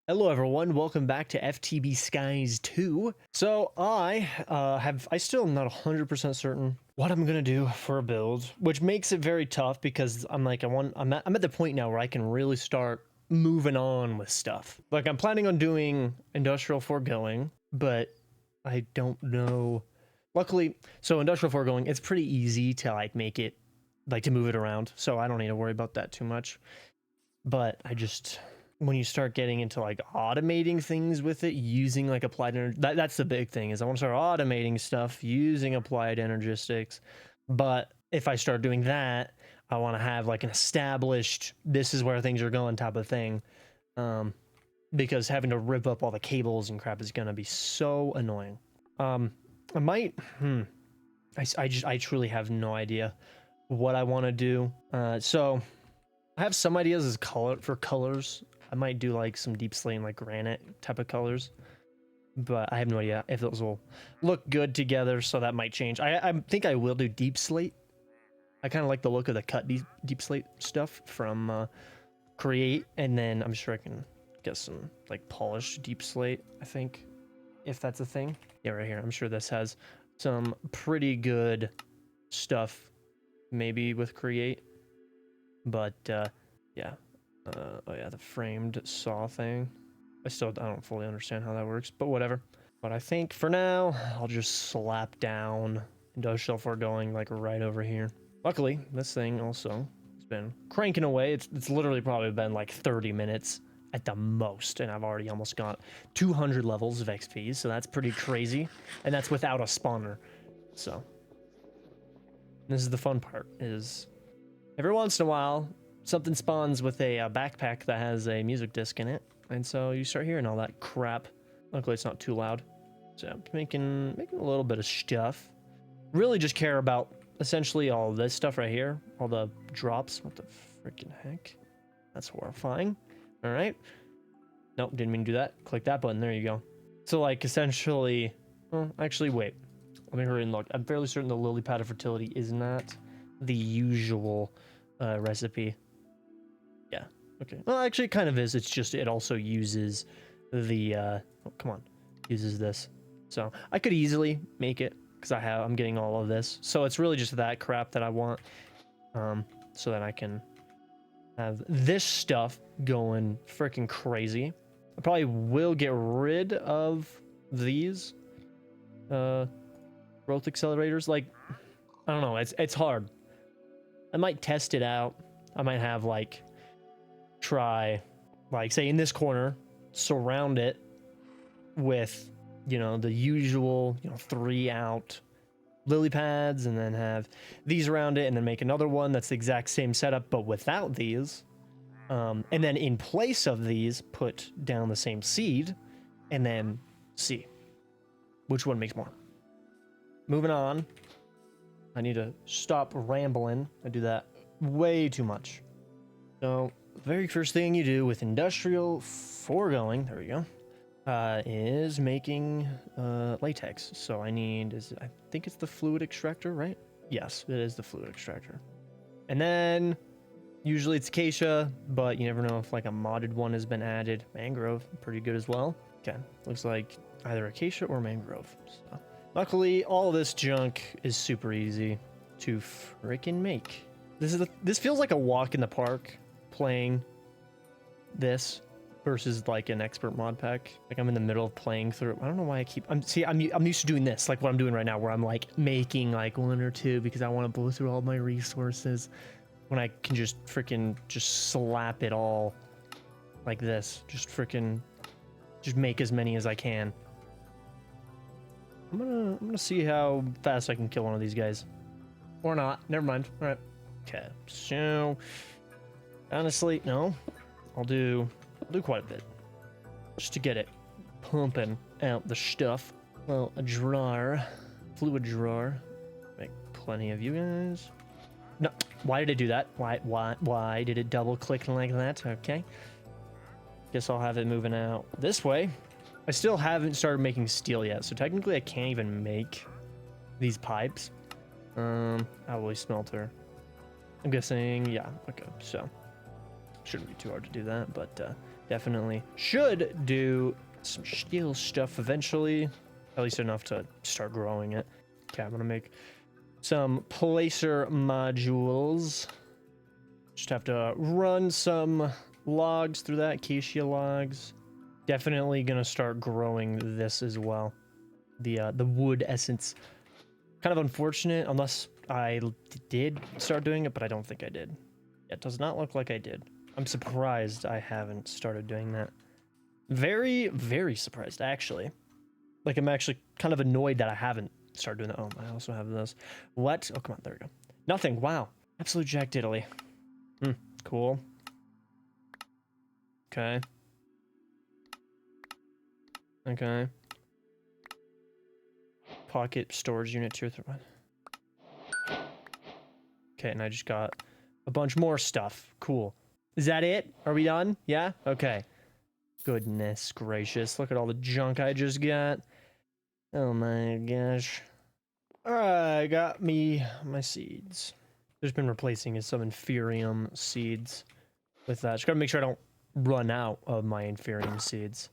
Hello everyone, welcome back to FTB Skies 2. So I still am not 100% certain what I'm gonna do for a build, which makes it very tough because I'm at the point now where I can really start moving on with stuff. Like I'm planning on doing Industrial Foregoing, but I don't know. Luckily, so Industrial Foregoing, it's pretty easy to like make it, like to move it around, so I don't need to worry about that too much. But when you start getting into like automating things with it using like applied energy, that's the big thing, is I want to start automating stuff using applied energistics. But if I start doing that, I want to have like an established, this is where things are going type of thing, because having to rip up all the cables and crap is going to be so annoying. I might I truly have no idea what I want to do. So I have some ideas as colors. I might do like some deep slate and like granite type of colors, but I have no idea if those will look good together, so that might change. I think I will do deep slate. I kind of like the look of the cut deep slate stuff from Create, and then I'm sure I can get some like polished deep slate, I think, if that's a thing. Yeah, right here. I'm sure this has some pretty good stuff, maybe with Create, but yeah. Oh yeah, the framed saw thing. I don't fully understand how that works, but whatever. But I think for now, I'll just slap down Industrial Foregoing like right over here. Luckily, this thing also has been cranking away. It's literally probably been like 30 minutes at the most, and I've already almost got 200 levels of XP, so that's pretty crazy. And that's without a spawner. So this is the fun part, is every once in a while, something spawns with a backpack that has a music disc in it, and so you start hearing all that crap. Luckily, it's not too loud. So I'm making a little bit of stuff. Really just care about essentially all this stuff right here, all the drops. What the freaking heck? That's horrifying. All right. Nope, didn't mean to do that. Click that button. There you go. So like essentially, actually wait. Let me hurry and look. I'm fairly certain the lily pad of fertility is not the usual recipe. Yeah, okay. Well, actually it kind of is. It's just it also uses the oh, come on. Uses this. So I could easily make it because I'm getting all of this. So it's really just that crap that I want, so that I can have this stuff going freaking crazy. I probably will get rid of these growth accelerators. Like, I don't know, it's hard. I might test it out. I might have like try, like, say in this corner, surround it with, you know, the usual, you know, 3 out lily pads, and then have these around it, and then make another one that's the exact same setup but without these, and then in place of these put down the same seed, and then see which one makes more. Moving on. I need to stop rambling. I do that way too much. So very first thing you do with Industrial Foregoing, there we go, is making latex. So I think it's the fluid extractor, right? Yes, it is the fluid extractor. And then usually it's acacia, but you never know if like a modded one has been added. Mangrove, pretty good as well. Okay, looks like either acacia or mangrove. So luckily, all this junk is super easy to freaking make. This feels like a walk in the park playing this versus like an expert mod pack. Like I'm in the middle of playing through. I don't know why I'm used to doing this, like what I'm doing right now, where I'm like making like 1 or 2 because I want to blow through all my resources, when I can just slap it all like this. Just make as many as I can. I'm gonna see how fast I can kill one of these guys. Or not. Never mind. Alright. Okay. So honestly, no. I'll do quite a bit. Just to get it pumping out the stuff. Well, a drawer. Fluid drawer. Make plenty of you guys. No. Why did it do that? Why did it double click like that? Okay. Guess I'll have it moving out this way. I still haven't started making steel yet, so technically I can't even make these pipes. Alloy smelter. I'm guessing, yeah, okay, so shouldn't be too hard to do that, but definitely should do some steel stuff eventually, at least enough to start growing it. Okay, I'm gonna make some placer modules. Just have to run some logs through that, acacia logs. Definitely gonna start growing this as well. The wood essence. Kind of unfortunate, unless I did start doing it, but I don't think I did. It does not look like I did. I'm surprised I haven't started doing that. Very, very surprised, actually. Like, I'm actually kind of annoyed that I haven't started doing that. Oh, I also have this. What? Oh, come on, there we go. Nothing, wow. Absolute jack diddly. Cool. Okay. Okay. Pocket storage unit 2 or 3. Okay, and I just got a bunch more stuff. Cool. Is that it? Are we done? Yeah? Okay. Goodness gracious. Look at all the junk I just got. Oh my gosh. Alright, I got me my seeds. Just been replacing some Inferium seeds with that. Just gotta make sure I don't run out of my Inferium seeds.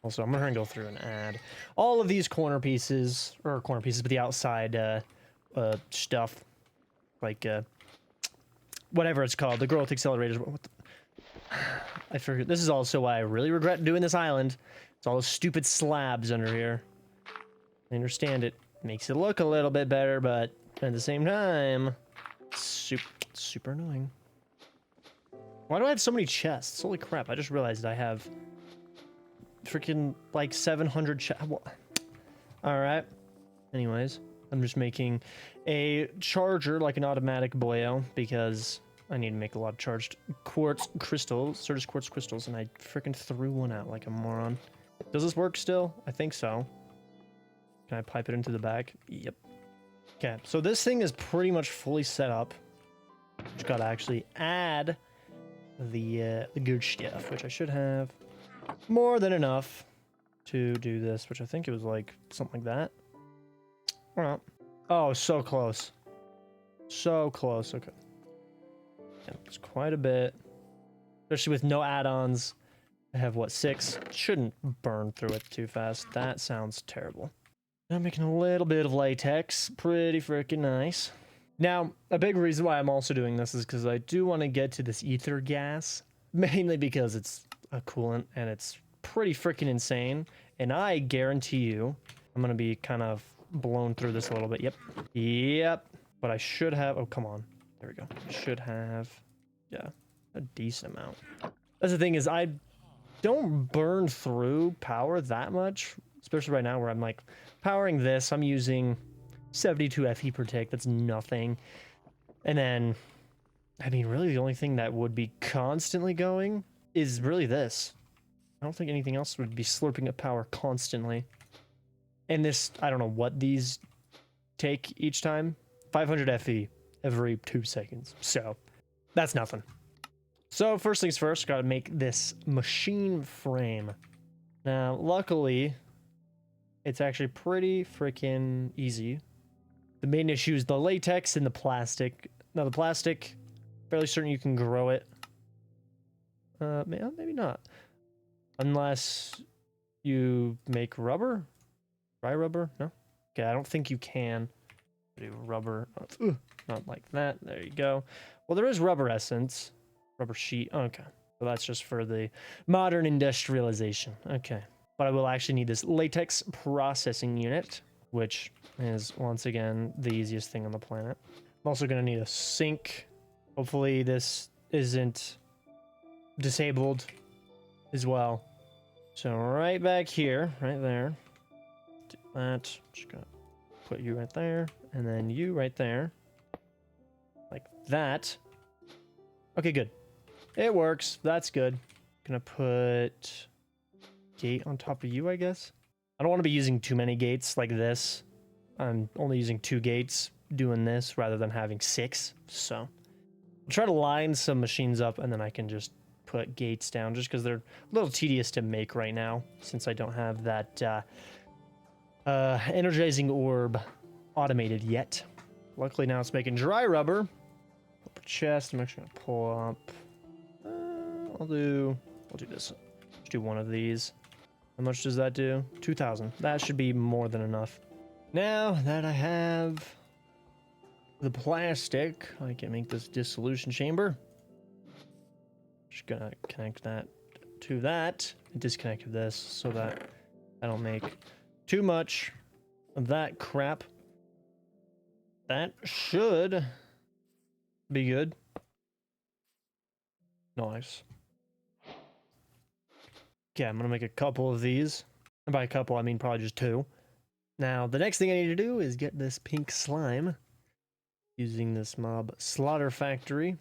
Also, I'm gonna go through and add all of these corner pieces, but the outside stuff, like whatever it's called, the growth accelerators. I forget. This is also why I really regret doing this island. It's all those stupid slabs under here. I understand it makes it look a little bit better, but at the same time, super annoying. Why do I have so many chests? Holy crap! I just realized I have freaking like 700 chests. All right. Anyways, I'm just making a charger, like an automatic boyo, because I need to make a lot of charged quartz crystals, Certus quartz crystals, and I freaking threw one out like a moron. Does this work still? I think so. Can I pipe it into the back? Yep. Okay, so this thing is pretty much fully set up. Just gotta actually add the good stuff, which I should have more than enough to do this, which I think it was like something like that. Well, oh, so close. So close, okay. Yeah, it's quite a bit. Especially with no add-ons. I have, what, 6? Shouldn't burn through it too fast. That sounds terrible. I'm making a little bit of latex. Pretty freaking nice. Now, a big reason why I'm also doing this is because I do want to get to this ether gas. Mainly because it's a coolant and it's pretty freaking insane. And I guarantee you, I'm going to be kind of blown through this a little bit. Yep. Yep. But I should have... Oh, come on. There we go. I should have... Yeah, a decent amount. That's the thing is I don't burn through power that much. Especially right now where I'm like powering this. I'm using 72 FE per tick. That's nothing. And then... I mean, really the only thing that would be constantly going is really this. I don't think anything else would be slurping up power constantly. And this, I don't know what these take each time. 500 FE every 2 seconds. So, that's nothing. So, first things first, gotta make this machine frame. Now, luckily, it's actually pretty freaking easy. The main issue is the latex and the plastic. Now, the plastic, fairly certain you can grow it. Maybe not. Unless you make rubber? Dry rubber? No? Okay, I don't think you can do rubber. Not like that. There you go. Well, there is rubber essence. Rubber sheet. Okay. So that's just for the modern industrialization. Okay. But I will actually need this latex processing unit, which is, once again, the easiest thing on the planet. I'm also going to need a sink. Hopefully this isn't disabled as well. So right back here, right there. Do that. Just gonna put you right there, and then you right there. Like that. Okay, good. It works. That's good. Gonna put gate on top of you, I guess. I don't want to be using too many gates like this. I'm only using 2 gates doing this rather than having 6. So I'll try to line some machines up, and then I can just put gates down just because they're a little tedious to make right now since I don't have that energizing orb automated yet. Luckily now it's making dry rubber. Upper chest, I'm actually gonna pull up. I'll do this. do one of these. How much does that do? 2,000. That should be more than enough. Now that I have the plastic, I can make this dissolution chamber. Just gonna connect that to that. I disconnected this so that I don't make too much of that crap. That should be good. Nice. Okay, I'm gonna make a couple of these. And by a couple, I mean probably just 2. Now, the next thing I need to do is get this pink slime using this mob slaughter factory.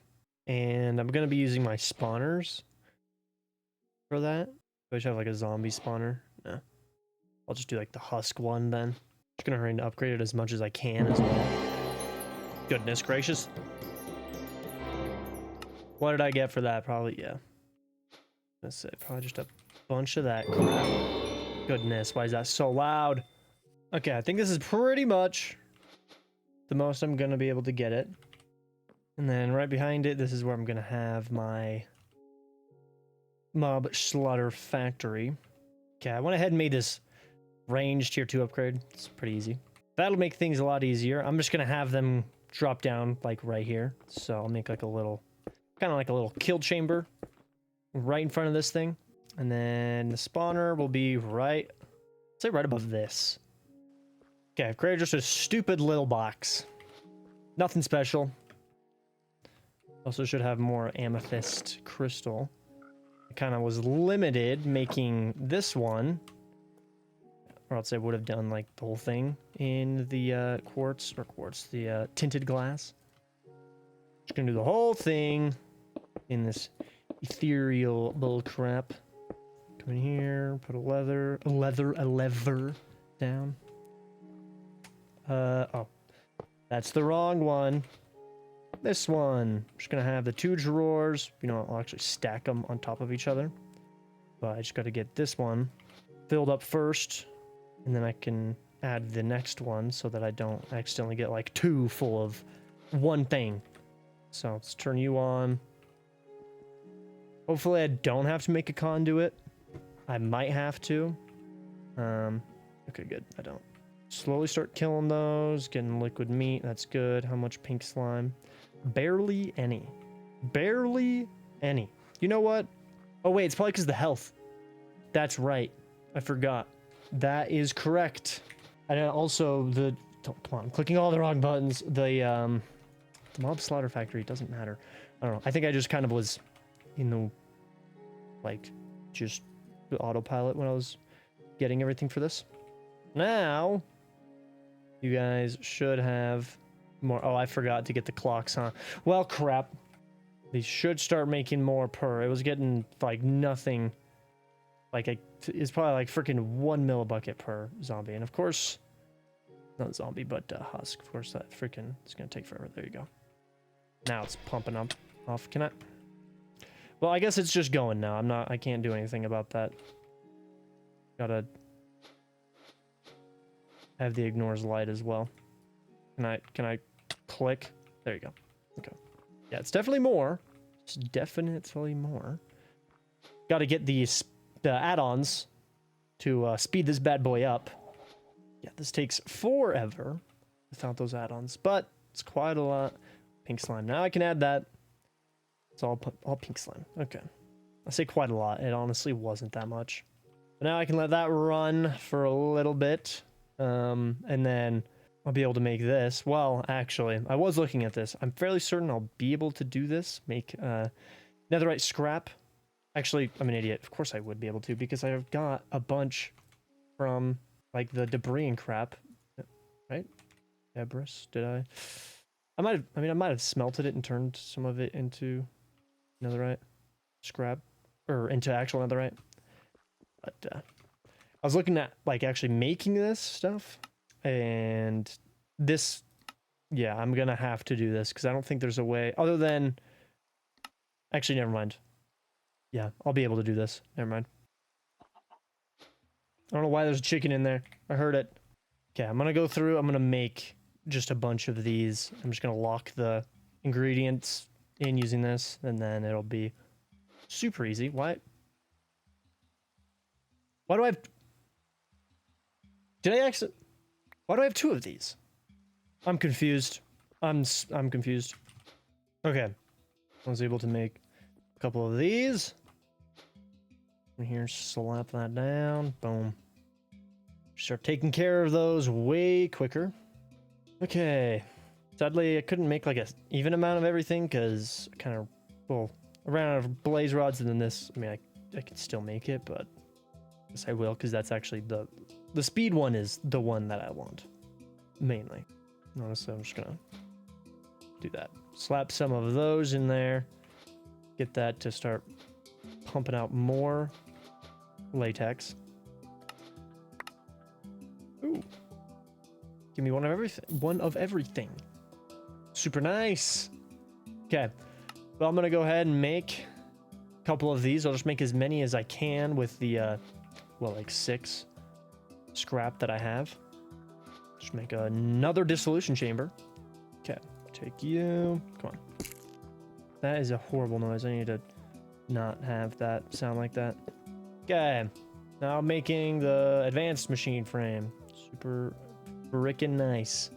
And I'm gonna be using my spawners for that. Do I should have like a zombie spawner? No. I'll just do like the husk one then. Just gonna hurry and upgrade it as much as I can as well. Goodness gracious. What did I get for that? Probably, yeah. That's it. Probably just a bunch of that crap. Goodness, why is that so loud? Okay, I think this is pretty much the most I'm gonna be able to get it. And then right behind it, this is where I'm gonna have my mob slaughter factory. Okay, I went ahead and made this range tier 2 upgrade. It's pretty easy. That'll make things a lot easier. I'm just gonna have them drop down like right here. So I'll make like a little, kind of like a little kill chamber right in front of this thing. And then the spawner will be right, say right above this. Okay, I've created just a stupid little box. Nothing special. Also should have more amethyst crystal. I kind of was limited making this one, or else I would have done like the whole thing in the the tinted glass. Just gonna do the whole thing in this ethereal bull crap. Come in here, put a lever down. Oh, that's the wrong one. This one. I'm just gonna have the 2 drawers. You know, I'll actually stack them on top of each other. But I just gotta get this one filled up first, and then I can add the next one so that I don't accidentally get like 2 full of one thing. So let's turn you on. Hopefully I don't have to make a conduit. I might have to. Okay, good. I don't. Slowly start killing those, getting liquid meat. That's good. How much pink slime? Barely any. Barely any. You know what? Oh, wait, it's probably because of the health. That's right. I forgot. That is correct. And also, come on, I'm clicking all the wrong buttons. The mob slaughter factory doesn't matter. I don't know. I think I just kind of was in the, like, just the autopilot when I was getting everything for this. Now, you guys should have more. Oh, I forgot to get the clocks, huh? Well, crap. They should start making more per. It was getting, like, nothing. Like, it's probably, like, freaking 1 millibucket per zombie. And, of course, not zombie, but husk. Of course, that freaking is going to take forever. There you go. Now it's pumping up off. Can I? Well, I guess it's just going now. I can't do anything about that. Gotta have the ignores light as well. Can I click? There you go. Okay. Yeah, it's definitely more. It's definitely more. Gotta get the add-ons to speed this bad boy up. Yeah, this takes forever without those add-ons, but it's quite a lot. Pink slime. Now I can add that. It's all pink slime. Okay. I say quite a lot. It honestly wasn't that much. But now I can let that run for a little bit. And then I'll be able to make this. Well, actually, I was looking at this. I'm fairly certain I'll be able to do this. Make netherite scrap. Actually, I'm an idiot. Of course I would be able to, because I've got a bunch from, like, the debris and crap. Right? Debris? Did I? I might have smelted it and turned some of it into netherite scrap, or into actual netherite. But I was looking at, like, actually making this stuff, and this, yeah, I'm gonna have to do this because I don't think there's a way other than, actually, never mind. Yeah, I'll be able to do this. Never mind. I don't know why there's a chicken in there. I heard it. Okay, I'm gonna go through. I'm gonna make just a bunch of these. I'm just gonna lock the ingredients in using this, and then it'll be super easy. Why? Why do I have... Did I actually... Why do I have 2 of these? I'm confused. I'm confused. Okay. I was able to make a couple of these. And here, slap that down. Boom. Start taking care of those way quicker. Okay. Sadly, I couldn't make like a even amount of everything because I kind of, well, I ran out of blaze rods, and then this, I mean, I could still make it, but I guess I will because that's actually the speed one is the one that I want, mainly. Honestly, I'm just gonna do that. Slap some of those in there. Get that to start pumping out more latex. Ooh. Give me one of everything. One of everything. Super nice. Okay. Well, I'm gonna go ahead and make a couple of these. I'll just make as many as I can with the, well, like 6 scrap that I have. Just make another dissolution chamber. Okay. Take you. Come on. That is a horrible noise. I need to not have that sound like that. Okay. Now making the advanced machine frame. Super frickin' nice.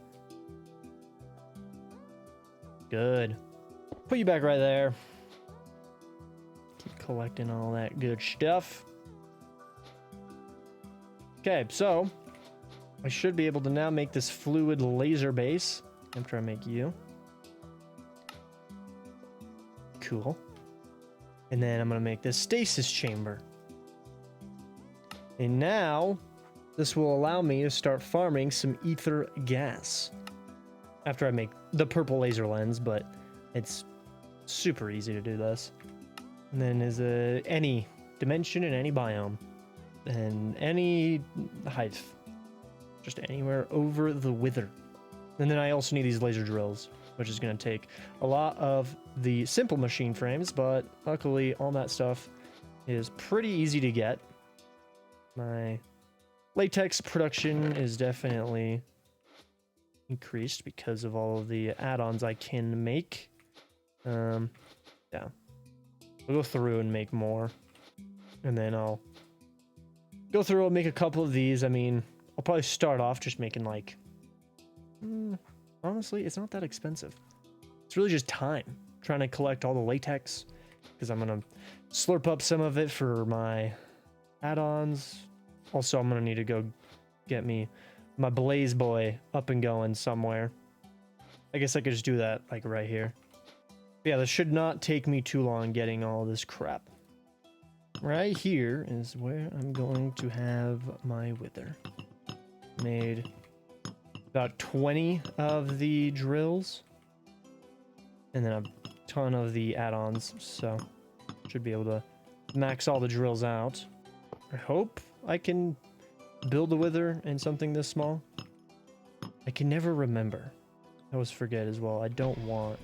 Good. Put you back right there. Keep collecting all that good stuff. Okay, so I should be able to now make this fluid laser base after I make you. Cool. And then I'm gonna make this stasis chamber. And now this will allow me to start farming some ether gas after I make the purple laser lens, but it's super easy to do this. And then is any dimension in any biome and any height, just anywhere over the wither. And then I also need these laser drills, which is going to take a lot of the simple machine frames, but luckily all that stuff is pretty easy to get. My latex production is definitely increased because of all of the add-ons I can make. Yeah. I'll go through and make more. And then I'll go through and make a couple of these. I mean, I'll probably start off just making like... honestly, it's not that expensive. It's really just time. Trying to collect all the latex. Because I'm going to slurp up some of it for my add-ons. Also, I'm going to need to go get me my Blaze Boy up and going somewhere. I guess I could just do that like right here. But yeah, this should not take me too long getting all this crap. Right here is where I'm going to have my wither. Made about 20 of the drills. And then a ton of the add-ons. So should be able to max all the drills out. I hope I can build a wither in something this small. I can never remember. I always forget as well. I don't want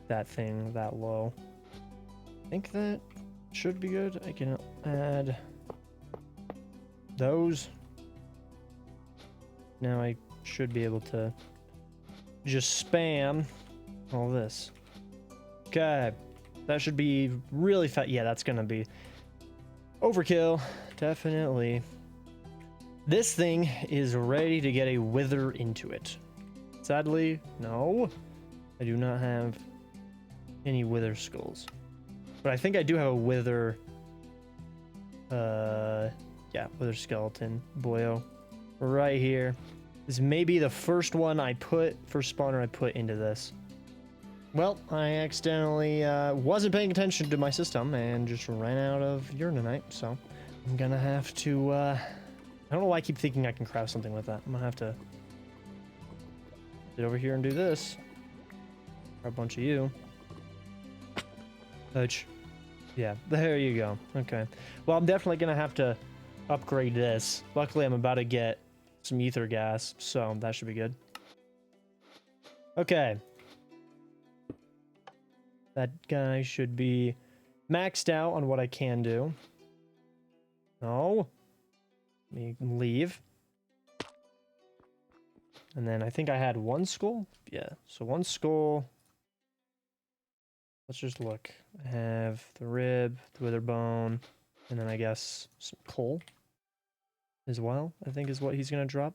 that thing that low. I think that should be good. I can add those. Now I should be able to just spam all this. Okay. That should be really fast. Yeah, that's gonna be overkill. Definitely. This thing is ready to get a wither into it. Sadly, no. I do not have any wither skulls. But I think I do have a wither... yeah, wither skeleton. Boyo. Right here. This may be the first one I put, first spawner I put into this. Well, I accidentally wasn't paying attention to my system and just ran out of uranite, so I'm gonna have to... I don't know why I keep thinking I can craft something with that. I'm gonna have to sit over here and do this. Grab a bunch of you. Yeah, there you go. Okay. Well, I'm definitely gonna have to upgrade this. Luckily, I'm about to get some ether gas, so that should be good. Okay. That guy should be maxed out on what I can do. No. Let me leave. And then I think I had one skull. Yeah, so one skull. Let's just look. I have the rib, the wither bone, and then I guess some coal. as well, I think is what he's going to drop.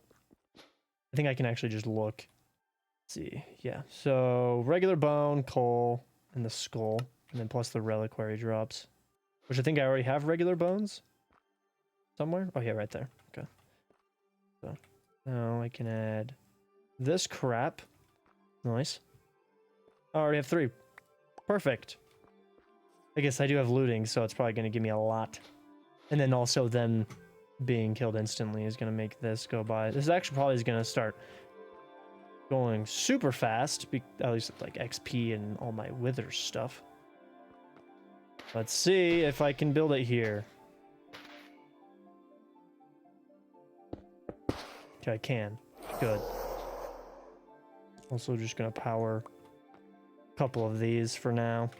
I think I can actually just look. Let's see. Yeah. So regular bone, coal, and the skull. And then plus the reliquary drops. Which I think I already have regular bones. Somewhere? Oh yeah, right there. Okay. So now I can add this crap. Nice. I already have 3. Perfect. I guess I do have looting, so it's probably going to give me a lot. And then also them being killed instantly is going to make this go by. This actually probably is going to start going super fast, at least like XP and all my wither stuff. Let's see if I can build it here. Okay, I can. Good. Also just gonna power a couple of these for now.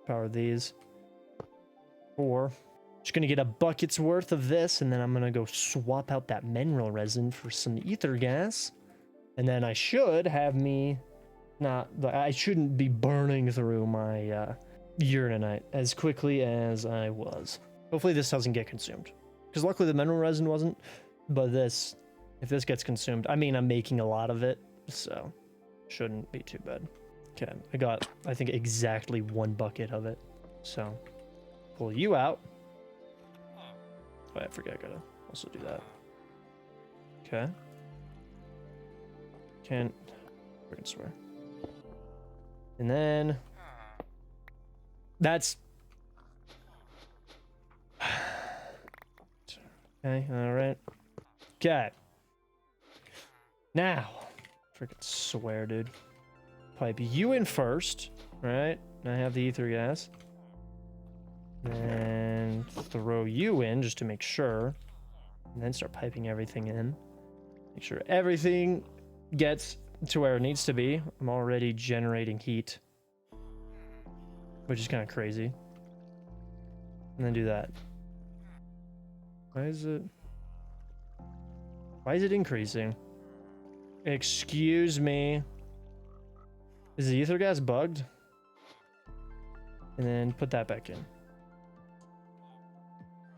Power these. 4. Just gonna get a bucket's worth of this, and then I'm gonna go swap out that mineral resin for some ether gas. And then I should have me I shouldn't be burning through my uranite as quickly as I was. Hopefully this doesn't get consumed. Because luckily the mineral resin wasn't, but this, if this gets consumed, I mean, I'm making a lot of it, so shouldn't be too bad. Okay, I got, I think, exactly 1 bucket of it. So, pull you out. Oh, I forgot, I gotta also do that. Okay. Can't freaking swear. And then that's okay. All right. Okay. Now, freaking swear, dude. Pipe you in first, right? I have the ether gas. And throw you in just to make sure. And then start piping everything in. Make sure everything gets to where it needs to be. I'm already generating heat, which is kind of crazy. And then do that. Why is it increasing? Excuse me. Is the ether gas bugged? And then put that back in.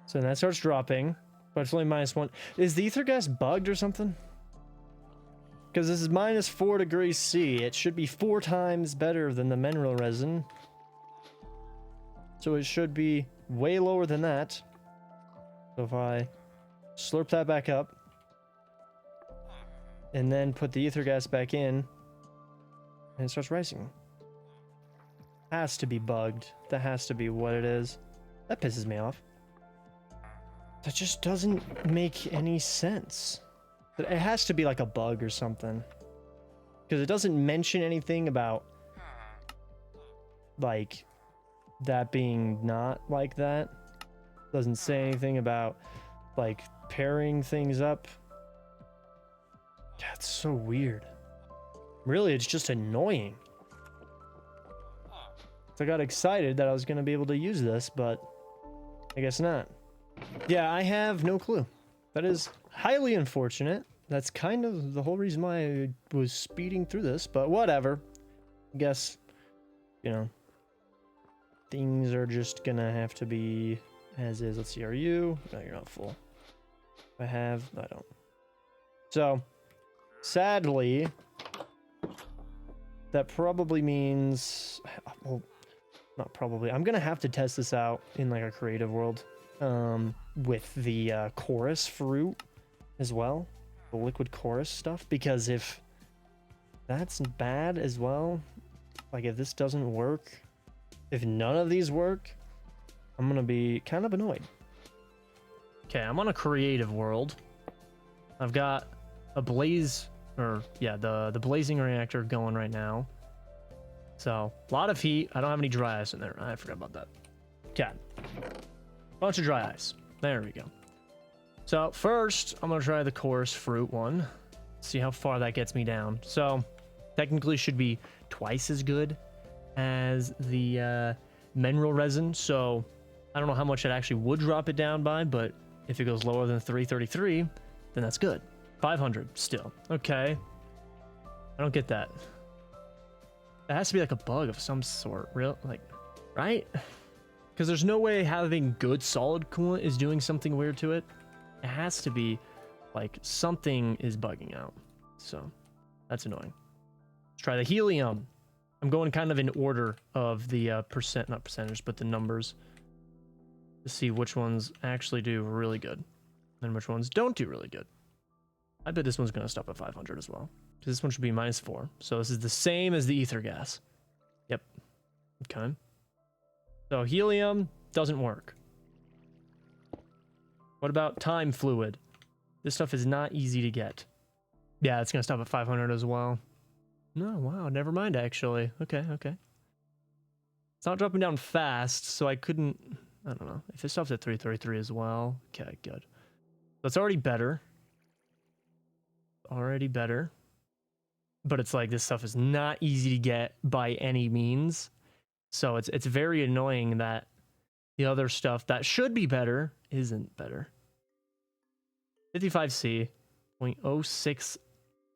So that starts dropping, but it's only -1. Is the ether gas bugged or something? Because this is -4 degrees C. It should be 4 times better than the mineral resin. So it should be way lower than that. So if I slurp that back up and then put the ether gas back in, and it starts rising. Has to be bugged. That has to be what it is. That pisses me off. That just doesn't make any sense. It has to be like a bug or something. Because it doesn't mention anything about like that being not like that. Doesn't say anything about like pairing things up. That's so weird. Really, it's just annoying. So I got excited that I was going to be able to use this, but I guess not. Yeah, I have no clue. That is highly unfortunate. That's kind of the whole reason why I was speeding through this, but whatever. I guess, you know, things are just gonna have to be as is. Let's see, are you? No, you're not full. I have, I don't. So, sadly, that probably means, well, not probably, I'm gonna have to test this out in like a creative world, with the chorus fruit as well. The liquid chorus stuff, because if that's bad as well, like if this doesn't work, if none of these work, I'm gonna be kind of annoyed. Okay, I'm on a creative world. I've got a blaze, or yeah, the blazing reactor going right now. So a lot of heat. I don't have any dry ice in there. I forgot about that. Okay, bunch of dry ice. There we go. So first, I'm gonna try the chorus fruit one. See how far that gets me down. So technically should be twice as good as the mineral resin. So I don't know how much it actually would drop it down by, but if it goes lower than 333, then that's good. 500 still. Okay. I don't get that. It has to be like a bug of some sort, real, like, right? Because there's no way having good solid coolant is doing something weird to it. It has to be like something is bugging out. So that's annoying. Let's try the helium. I'm going kind of in order of the not percentage, but the numbers to see which ones actually do really good and which ones don't do really good. I bet this one's going to stop at 500 as well, because this one should be -4. So this is the same as the ether gas. Yep. Okay. So helium doesn't work. What about time fluid? This stuff is not easy to get. Yeah, it's going to stop at 500 as well. No, wow, never mind, actually. Okay, okay. It's not dropping down fast, so I couldn't... I don't know. If it stops at 333 as well... Okay, good. That's already better. Already better. But it's like, this stuff is not easy to get by any means. So it's very annoying that the other stuff that should be better isn't better. 55C, 0.06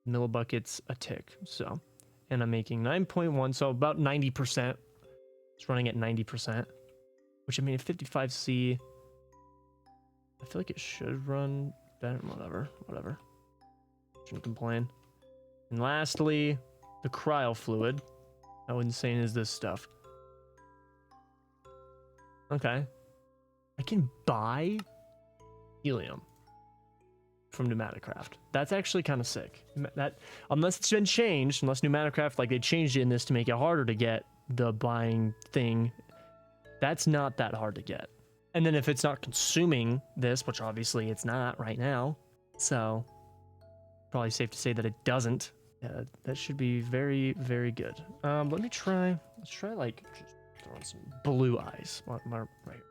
millibuckets a tick. So, and I'm making 9.1, so about 90%. It's running at 90%. Which, I mean, 55C, I feel like it should run better. Whatever. Shouldn't complain. And lastly, the cryo fluid. How insane is this stuff? Okay. I can buy helium from Pneumaticraft. That's actually kind of sick. That, unless it's been changed, unless Pneumaticraft, like, they changed it in this to make it harder to get the buying thing, that's not that hard to get. And then if it's not consuming this, which obviously it's not right now, so probably safe to say that it doesn't. Yeah, that should be very, very good. Let's try like just throwing some blue eyes right here,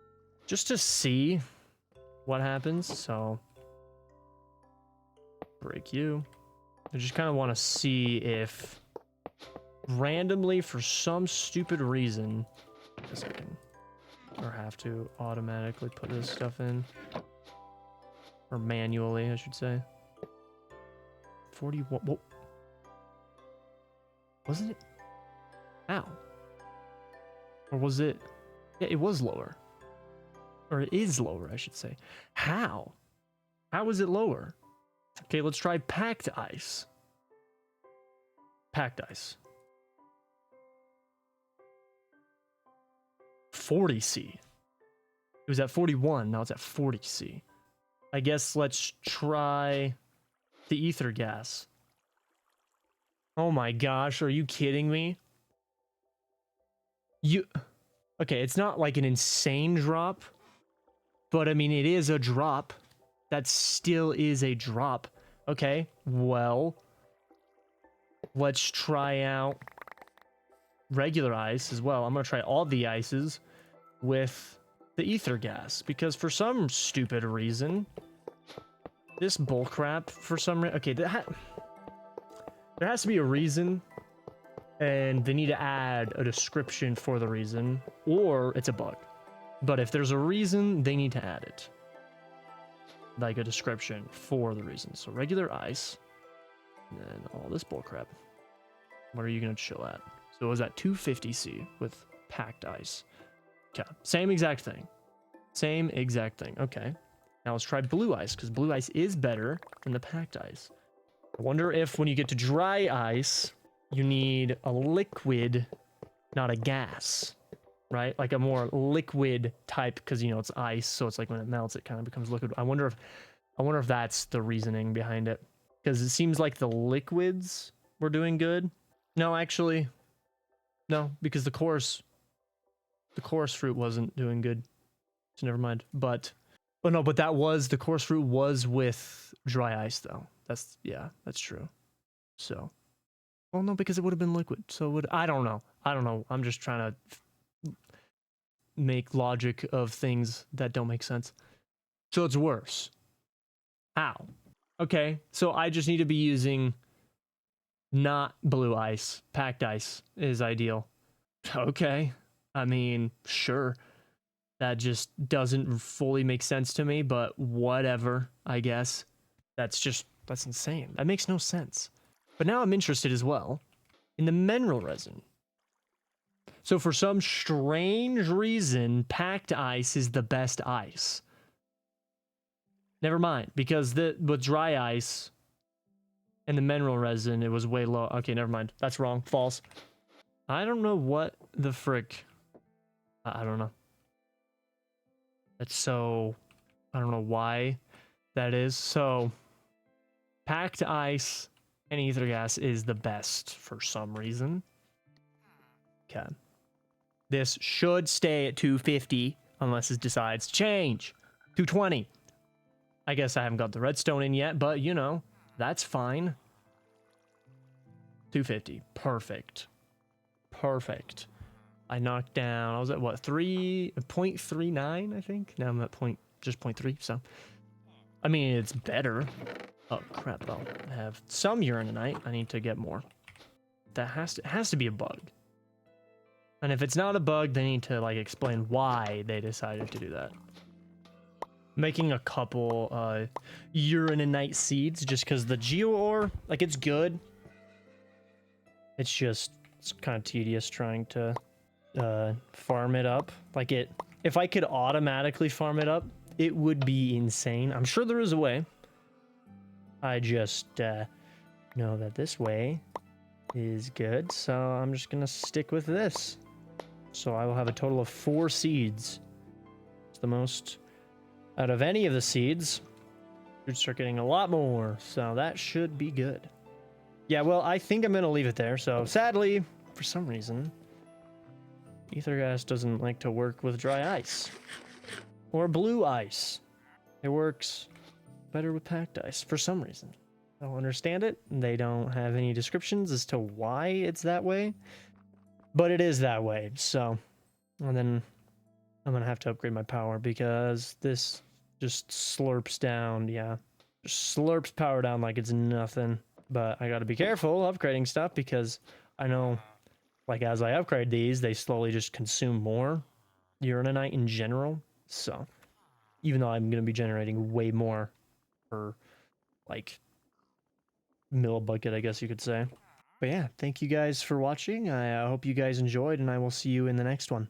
just to see what happens. So break you. I just kind of want to see if randomly, for some stupid reason, a second, or have to automatically put this stuff in, or manually, I should say. 41. Whoa. Wasn't it? Ow. Or was it? Yeah, it was lower. Or it is lower, I should say. How? How is it lower? Okay, let's try packed ice. Packed ice. 40C. It was at 41, now it's at 40C. I guess let's try the ether gas. Oh my gosh, are you kidding me? Okay, it's not like an insane drop, but I mean, it is a drop. That still is a drop. Okay, well, let's try out regular ice as well. I'm gonna try all the ices with the ether gas, because for some stupid reason, this bullcrap, for some reason, okay, there has to be a reason, and they need to add a description for the reason, or it's a bug. But if there's a reason, they need to add it. Like a description for the reason. So regular ice, and then all this bullcrap. What are you going to chill at? So it was at 250C with packed ice. Okay, same exact thing. Same exact thing. Okay, now let's try blue ice, because blue ice is better than the packed ice. I wonder if when you get to dry ice, you need a liquid, not a gas, right? Like a more liquid type, because, you know, it's ice, so it's like when it melts, it kind of becomes liquid. I wonder if that's the reasoning behind it, because it seems like the liquids were doing good. No, actually, no, because the coarse fruit wasn't doing good, so never mind. But no, but the coarse fruit was with dry ice though. Yeah, that's true. So, well, no, because it would have been liquid. So I don't know. I'm just trying to make logic of things that don't make sense. So it's worse. How? Okay, so I just need to be using not blue ice. Packed ice is ideal. Okay. I mean, sure. That just doesn't fully make sense to me, but whatever, I guess. That's insane. That makes no sense. But now I'm interested as well in the mineral resin. So for some strange reason, packed ice is the best ice. Never mind, because with dry ice and the mineral resin, it was way low. Okay, never mind. That's wrong. False. I don't know what the frick. I don't know. That's so... I don't know why that is. So, packed ice and ether gas is the best for some reason. Okay. This should stay at 250 unless it decides to change. 220. I guess I haven't got the redstone in yet, but you know, that's fine. 250. Perfect. Perfect. I knocked down, I was at what, 0.39, I think? Now I'm at just 0.3, so. I mean, it's better. Oh, crap, though. I have some uraninite. I need to get more. That has to be a bug. And if it's not a bug, they need to, like, explain why they decided to do that. Making a couple uraninite seeds just because the geo ore, like, it's good. It's just, it's kind of tedious trying to farm it up. Like, if I could automatically farm it up, it would be insane. I'm sure there is a way. I just know that this way is good, so I'm just gonna stick with this. So I will have a total of 4 seeds. It's the most out of any of the seeds. Should start getting a lot more, so that should be good. Yeah, well, I think I'm gonna leave it there. So sadly, for some reason, ether gas doesn't like to work with dry ice or blue ice. It works better with packed ice for some reason. I don't understand it. They don't have any descriptions as to why it's that way, but it is that way. So, and then I'm gonna have to upgrade my power because this just slurps down. Yeah, just slurps power down like it's nothing. But I gotta be careful upgrading stuff because I know, like, as I upgrade these, they slowly just consume more uraninite in general. So, even though I'm gonna be generating way more per, like, millibucket, I guess you could say. But yeah, thank you guys for watching. I hope you guys enjoyed, and I will see you in the next one.